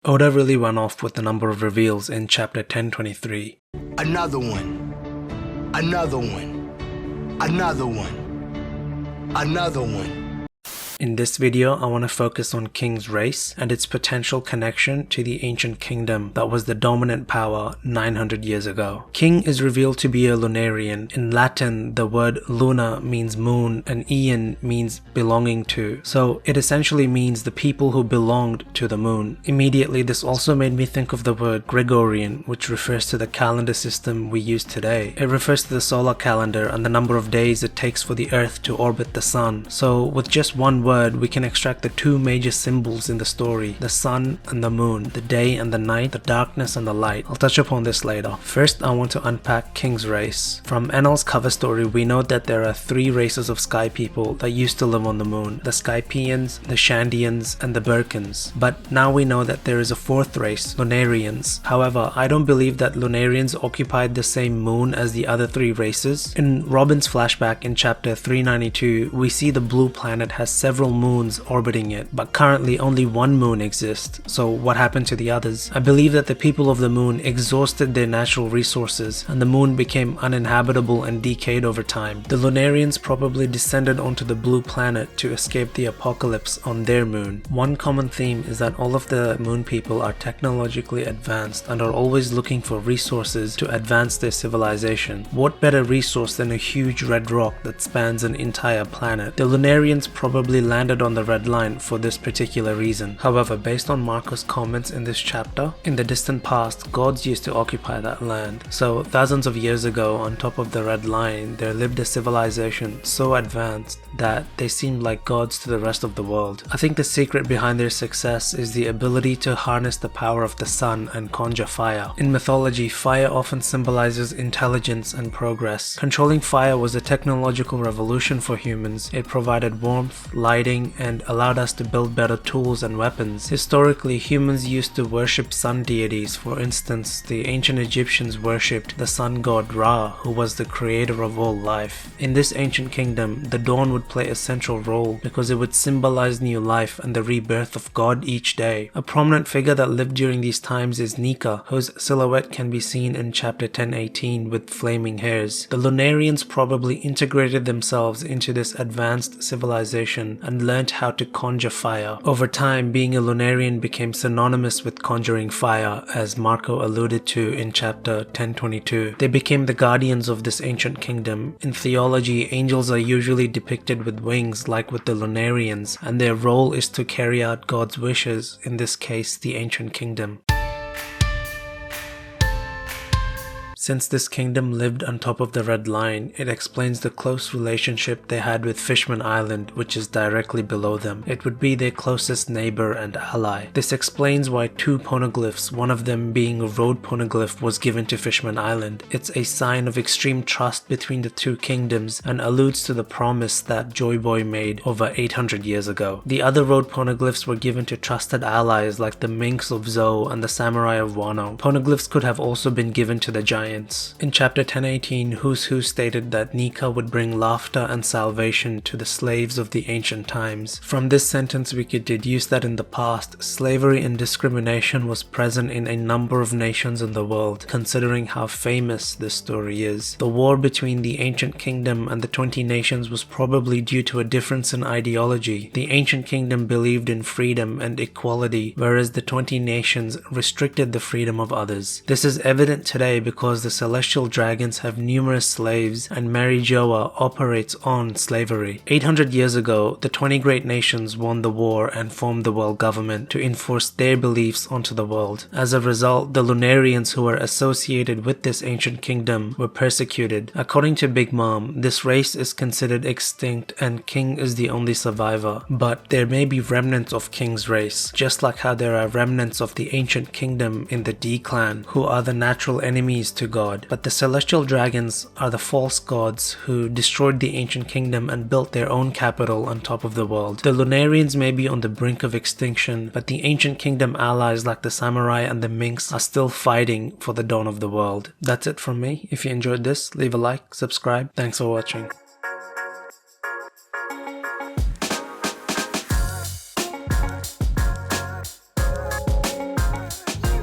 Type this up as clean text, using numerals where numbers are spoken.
Oda really went off with the number of reveals in chapter 1023. Another one. Another one. Another one. Another one. In this video, I want to focus on King's race and its potential connection to the ancient kingdom that was the dominant power 900 years ago. King is revealed to be a Lunarian. In Latin, the word luna means moon and ian means belonging to, so it essentially means the people who belonged to the moon. Immediately, this also made me think of the word Gregorian, which refers to the calendar system we use today. It refers to the solar calendar and the number of days it takes for the Earth to orbit the sun. So with just one word, we can extract the two major symbols in the story, the sun and the moon, the day and the night, the darkness and the light. I'll touch upon this later. First, I want to unpack King's race. From Enel's cover story, we know that there are three races of sky people that used to live on the moon: the Skypians, the Shandians, and the Burkans. But now we know that there is a fourth race, Lunarians. However, I don't believe that Lunarians occupied the same moon as the other three races. In Robin's flashback in chapter 392, we see the blue planet has several moons orbiting it, but currently only one moon exists. So what happened to the others? I believe that the people of the moon exhausted their natural resources and the moon became uninhabitable and decayed over time. The Lunarians probably descended onto the blue planet to escape the apocalypse on their moon. One common theme is that all of the moon people are technologically advanced and are always looking for resources to advance their civilization. What better resource than a huge red rock that spans an entire planet? The Lunarians probably landed on the red line for this particular reason. However, based on Marco's comments in this chapter, in the distant past, gods used to occupy that land. So thousands of years ago, on top of the red line, there lived a civilization so advanced that they seemed like gods to the rest of the world. I think the secret behind their success is the ability to harness the power of the sun and conjure fire. In mythology, fire often symbolizes intelligence and progress. Controlling fire was a technological revolution for humans. It provided warmth, lighting, and allowed us to build better tools and weapons. Historically, humans used to worship sun deities. For instance, the ancient Egyptians worshipped the sun god Ra, who was the creator of all life. In this ancient kingdom, the dawn would play a central role because it would symbolize new life and the rebirth of God each day. A prominent figure that lived during these times is Nika, whose silhouette can be seen in chapter 1018 with flaming hairs. The Lunarians probably integrated themselves into this advanced civilization and learned how to conjure fire. Over time, being a Lunarian became synonymous with conjuring fire, as Marco alluded to in chapter 1022. They became the guardians of this ancient kingdom. In theology, angels are usually depicted with wings like with the Lunarians, and their role is to carry out God's wishes, in this case the ancient kingdom. Since this kingdom lived on top of the red line, it explains the close relationship they had with Fishman Island, which is directly below them. It would be their closest neighbor and ally. This explains why two poneglyphs, one of them being a road poneglyph, was given to Fishman Island. It's a sign of extreme trust between the two kingdoms and alludes to the promise that Joy Boy made over 800 years ago. The other road poneglyphs were given to trusted allies like the Minks of Zou and the Samurai of Wano. Poneglyphs could have also been given to the giants. In chapter 1018, Who's Who stated that Nika would bring laughter and salvation to the slaves of the ancient times. From this sentence, we could deduce that in the past, slavery and discrimination was present in a number of nations in the world, considering how famous this story is. The war between the ancient kingdom and the 20 nations was probably due to a difference in ideology. The ancient kingdom believed in freedom and equality, whereas the 20 nations restricted the freedom of others. This is evident today because the celestial dragons have numerous slaves and Mary Joa operates on slavery. 800 years ago, the 20 great nations won the war and formed the world government to enforce their beliefs onto the world. As a result, the Lunarians who were associated with this ancient kingdom were persecuted. According to Big Mom, this race is considered extinct and King is the only survivor. But there may be remnants of King's race, just like how there are remnants of the ancient kingdom in the D clan, who are the natural enemies to God. But the celestial dragons are the false gods who destroyed the ancient kingdom and built their own capital on top of the world. The Lunarians may be on the brink of extinction, but the ancient kingdom allies like the samurai and the minks are still fighting for the dawn of the world. That's it from me. If you enjoyed this, leave a like, subscribe. Thanks for watching.